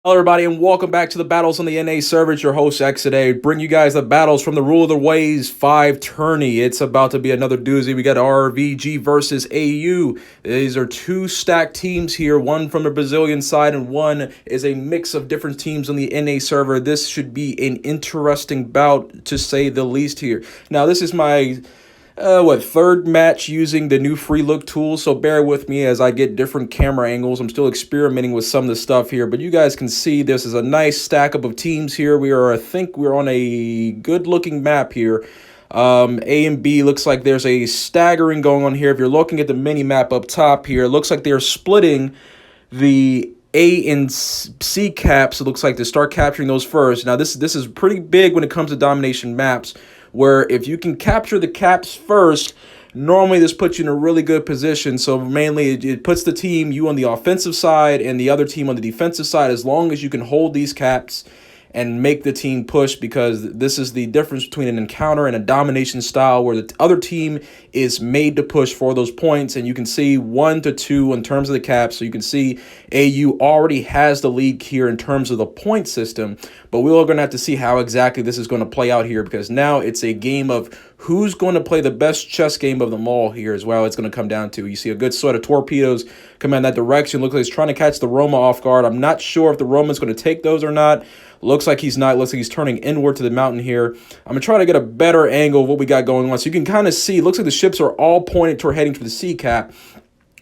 Hello, everybody, and welcome back to the Battles on the NA server. It's your host, a.k.a. Bring you guys the battles from the Rule of the Waves 5 tourney. It's about to be another doozy. We got RVG versus AU. These are two stacked teams here, one from the Brazilian side and one is a mix of different teams on the NA server. This should be an interesting bout, to say the least here. Now, this is my third match using the new free look tool, so bear with me as I get different camera angles. I'm still experimenting with some of the stuff here, but you guys can see this is a nice stack up of teams here. I think we're on a good looking map here. A and B looks like there's a staggering going on here. If you're looking at the mini map up top here, it looks like they're splitting the A and C caps. It looks like to start capturing those first. Now this is pretty big when it comes to domination maps, where if you can capture the caps first, normally this puts you in a really good position. So mainly it puts the team, you on the offensive side and the other team on the defensive side, as long as you can hold these caps and make the team push, because this is the difference between an encounter and a domination style, where the other team is made to push for those points. And you can see 1 to 2 in terms of the caps. So you can see AU already has the lead here in terms of the point system, but we're going to have to see how exactly this is going to play out here, because now it's a game of who's going to play the best chess game of them all here as well. It's going to come down to, you see a good sort of torpedoes coming in that direction. Looks like he's trying to catch the Roma off guard. I'm not sure if the Roma's going to take those or not. Looks like he's not. Looks like he's turning inward to the mountain here. I'm going to try to get a better angle of what we got going on. So you can kind of see, looks like the ships are all pointed toward heading to the sea cap.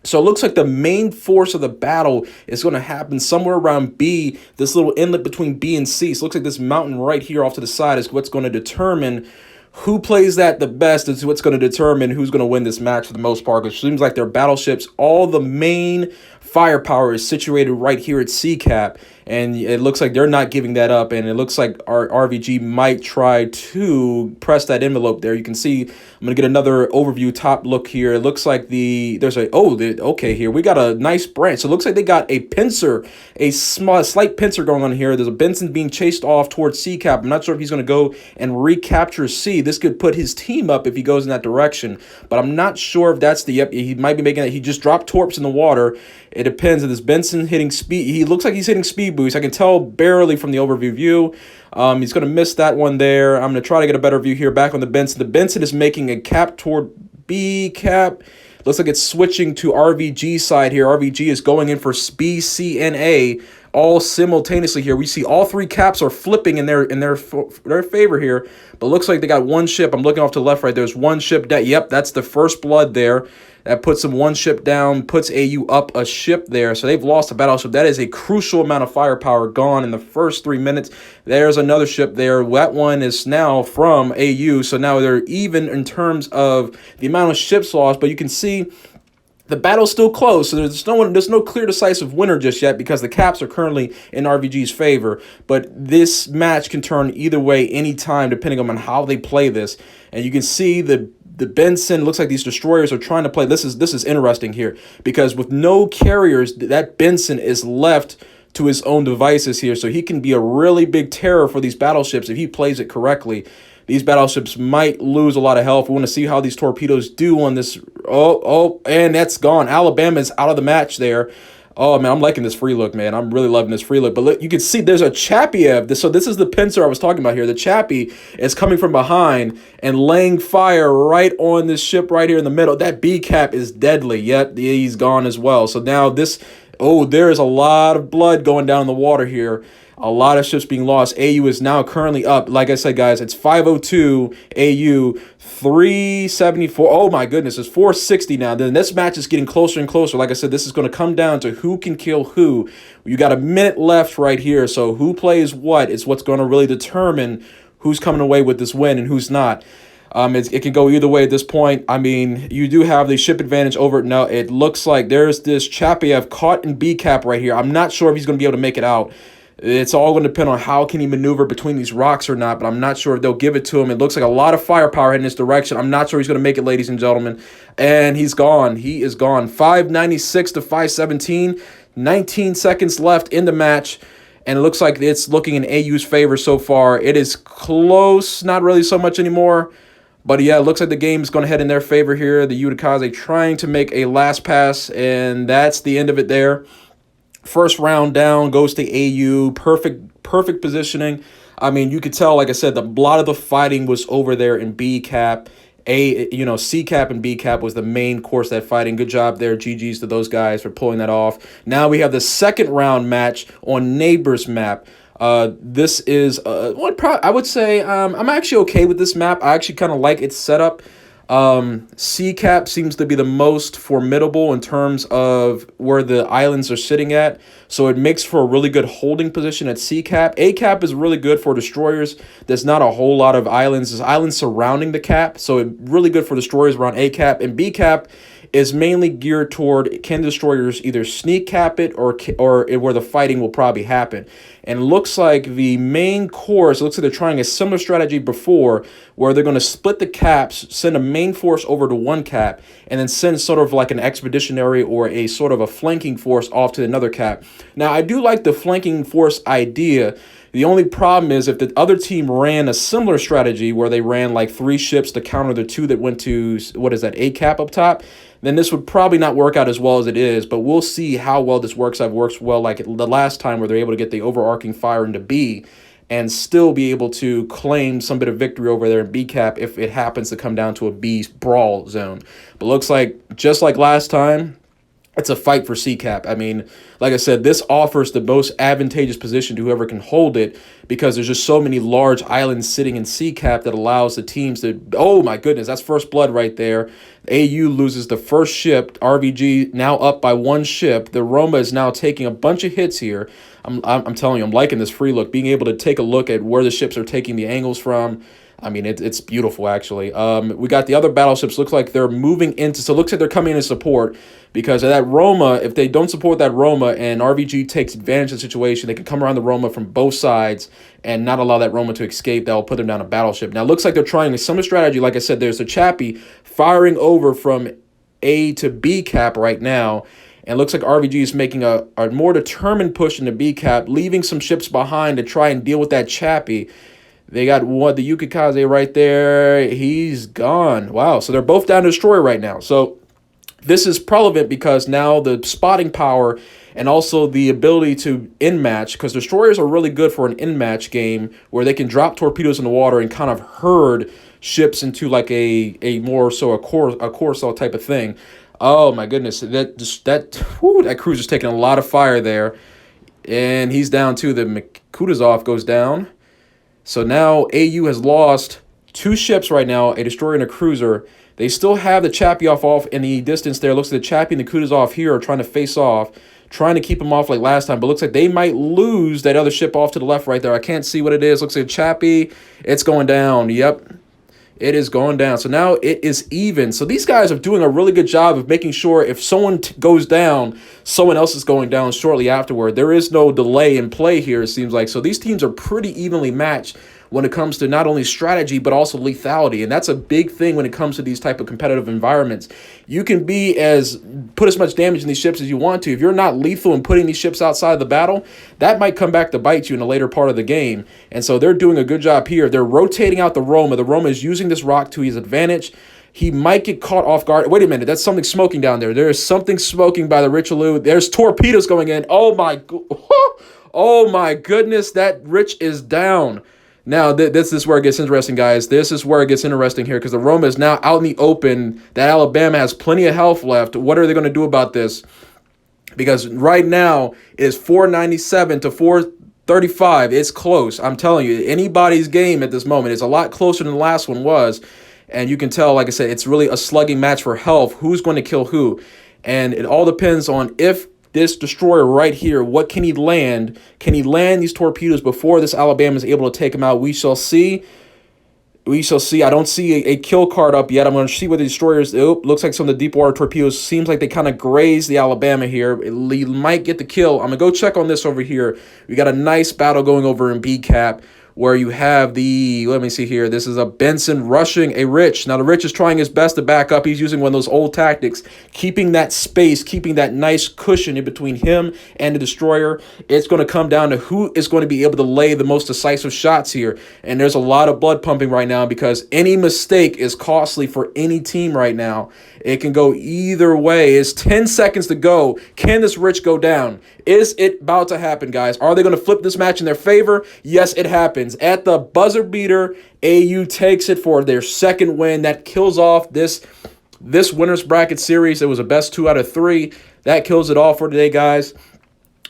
So it looks like the main force of the battle is going to happen somewhere around B, this little inlet between B and C. So it looks like this mountain right here off to the side is what's going to determine who plays that the best. Is what's going to determine who's going to win this match for the most part. Because it seems like their battleships, all the main firepower is situated right here at C cap, and it looks like they're not giving that up. And it looks like our RVG might try to press that envelope there. You can see, I'm gonna get another overview top look here. It looks like okay, here we got a nice branch. So it looks like they got a pincer, a slight pincer going on here. There's a Benson being chased off towards C cap. I'm not sure if he's gonna go and recapture C. This could put his team up if he goes in that direction, but I'm not sure if that's the, he might be making it. He just dropped torps in the water. It depends. If this Benson hitting speed, he looks like he's hitting speed boost. I can tell barely from the overview view. He's going to miss that one there. I'm going to try to get a better view here back on the Benson. The Benson is making a cap toward B cap. Looks like it's switching to RVG side here. RVG is going in for B, C, and A all simultaneously here. We see all three caps are flipping in their favor here, but looks like they got one ship. I'm looking off to the left right. There's one ship down. Yep, that's the first blood there. That puts them one ship down, puts AU up a ship there. So they've lost a battleship. That is a crucial amount of firepower gone in the first 3 minutes. There's another ship there. That one is now from AU. So now they're even in terms of the amount of ships lost. But you can see the battle's still close, so there's no clear decisive winner just yet, because the caps are currently in RVG's favor. But this match can turn either way anytime, depending on how they play this. And you can see the Benson, looks like these destroyers are trying to play. This is interesting here, because with no carriers, that Benson is left to his own devices here, so he can be a really big terror for these battleships if he plays it correctly. These battleships might lose a lot of health. We want to see how these torpedoes do on this. And that's gone. Alabama's out of the match there. Oh, man, I'm liking this free look, man. I'm really loving this free look. But look, you can see there's a Chapiev. So this is the pincer I was talking about here. The Chappie is coming from behind and laying fire right on this ship right here in the middle. That B cap is deadly. Yep, he's gone as well. So now this, there is a lot of blood going down in the water here. A lot of ships being lost. AU is now currently up. Like I said, guys, it's 502 AU, 374. Oh, my goodness. It's 460 now. Then this match is getting closer and closer. Like I said, this is going to come down to who can kill who. You got a minute left right here. So who plays what is what's going to really determine who's coming away with this win and who's not. It can go either way at this point. I mean, you do have the ship advantage over it. Now, it looks like there's this Chapiev caught in B cap right here. I'm not sure if he's going to be able to make it out. It's all going to depend on how can he maneuver between these rocks or not, but I'm not sure if they'll give it to him. It looks like a lot of firepower in this direction. I'm not sure he's going to make it, ladies and gentlemen. And he's gone. He is gone. 596 to 517. 19 seconds left in the match. And it looks like it's looking in AU's favor so far. It is close. Not really so much anymore. But yeah, it looks like the game is going to head in their favor here. The a.k.a. trying to make a last pass. And that's the end of it there. First round down goes to AU. Perfect positioning. I mean, you could tell, like I said, a lot of the fighting was over there in B cap. C cap and B cap was the main course of that fighting. Good job there. GG's to those guys for pulling that off. Now we have the second round match on Neighbors map. This is I would say I'm actually okay with this map. I actually kind of like its setup. C-Cap seems to be the most formidable in terms of where the islands are sitting at, so it makes for a really good holding position at C-Cap. A-Cap is really good for destroyers. There's not a whole lot of islands. There's islands surrounding the cap, so it's really good for destroyers around A-Cap. And B-Cap is mainly geared toward, can destroyers either sneak cap it or where the fighting will probably happen. And it looks like the main course, it looks like they're trying a similar strategy before, where they're going to split the caps, send a main force over to one cap, and then send sort of like an expeditionary or a sort of a flanking force off to another cap. Now, I do like the flanking force idea. The only problem is if the other team ran a similar strategy where they ran like 3 ships to counter the 2 that went to, what is that, A cap up top, then this would probably not work out as well as it is, but we'll see how well this works out. It works well like the last time where they're able to get the overarching fire into B and still be able to claim some bit of victory over there in B cap if it happens to come down to a B brawl zone. But looks like, just like last time, it's a fight for C-Cap. I mean, like I said, this offers the most advantageous position to whoever can hold it because there's just so many large islands sitting in C-Cap that allows the teams to... Oh, my goodness, that's first blood right there. AU loses the first ship. RVG now up by 1 ship. The Roma is now taking a bunch of hits here. I'm telling you, I'm liking this free look. Being able to take a look at where the ships are taking the angles from. I mean, it's beautiful, actually. We got the other battleships. Looks like they're moving into... So it looks like they're coming in support because of that Roma. If they don't support that Roma and RVG takes advantage of the situation, they can come around the Roma from both sides and not allow that Roma to escape. That will put them down a battleship. Now, it looks like they're trying a similar strategy. Like I said, there's a Chappie firing over from A to B cap right now. And it looks like RVG is making a more determined push into B cap, leaving some ships behind to try and deal with that Chappie. They got the Yukikaze right there. He's gone. Wow. So they're both down to destroyer right now. So this is relevant because now the spotting power and also the ability to in-match, because destroyers are really good for an in-match game where they can drop torpedoes in the water and kind of herd ships into like a more so a Corsair type of thing. Oh my goodness. That cruiser's taking a lot of fire there. And he's down too. The Kutuzov goes down. So now AU has lost 2 ships right now, a destroyer and a cruiser. They still have the Chappie off in the distance there. Looks like the Chappie and the Kutuzov here are trying to face off, trying to keep them off like last time. But looks like they might lose that other ship off to the left right there. I can't see what it is. Looks like Chappie. It's going down. Yep. It is going down. So now it is even. So these guys are doing a really good job of making sure if someone goes down, someone else is going down shortly afterward. There is no delay in play here, it seems like. So these teams are pretty evenly matched when it comes to not only strategy, but also lethality. And that's a big thing when it comes to these type of competitive environments. You can put as much damage in these ships as you want to. If you're not lethal in putting these ships outside the battle, that might come back to bite you in a later part of the game. And so they're doing a good job here. They're rotating out the Roma. The Roma is using this rock to his advantage. He might get caught off guard. Wait a minute, that's something smoking down there. There is something smoking by the Richelieu. There's torpedoes going in. Oh my goodness, that Rich is down. Now, this is where it gets interesting, guys. This is where it gets interesting here because the Roma is now out in the open. That Alabama has plenty of health left. What are they going to do about this? Because right now, it is 497 to 435. It's close. I'm telling you, anybody's game at this moment. It's a lot closer than the last one was. And you can tell, like I said, it's really a slugging match for health. Who's going to kill who? And it all depends on if this destroyer right here, what can he land? Can he land these torpedoes before this Alabama is able to take him out? We shall see. We shall see. I don't see a kill card up yet. I'm going to see what the destroyers... Oh, looks like some of the deep water torpedoes. Seems like they kind of graze the Alabama here. He might get the kill. I'm going to go check on this over here. We got a nice battle going over in B cap where you have the, let me see here, this is a Benson rushing a Rich. Now the Rich is trying his best to back up. He's using one of those old tactics, keeping that space, keeping that nice cushion in between him and the Destroyer. It's going to come down to who is going to be able to lay the most decisive shots here. And there's a lot of blood pumping right now because any mistake is costly for any team right now. It can go either way. It's 10 seconds to go. Can this Rich go down? Is it about to happen, guys? Are they going to flip this match in their favor? Yes, it happens. At the buzzer beater, AU takes it for their second win. That kills off this winner's bracket series. It was a best 2 out of 3. That kills it all for today, guys.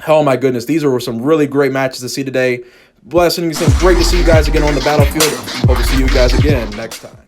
Oh my goodness, these were some really great matches to see today. Blessings and great to see you guys again on the battlefield. Hope to see you guys again next time.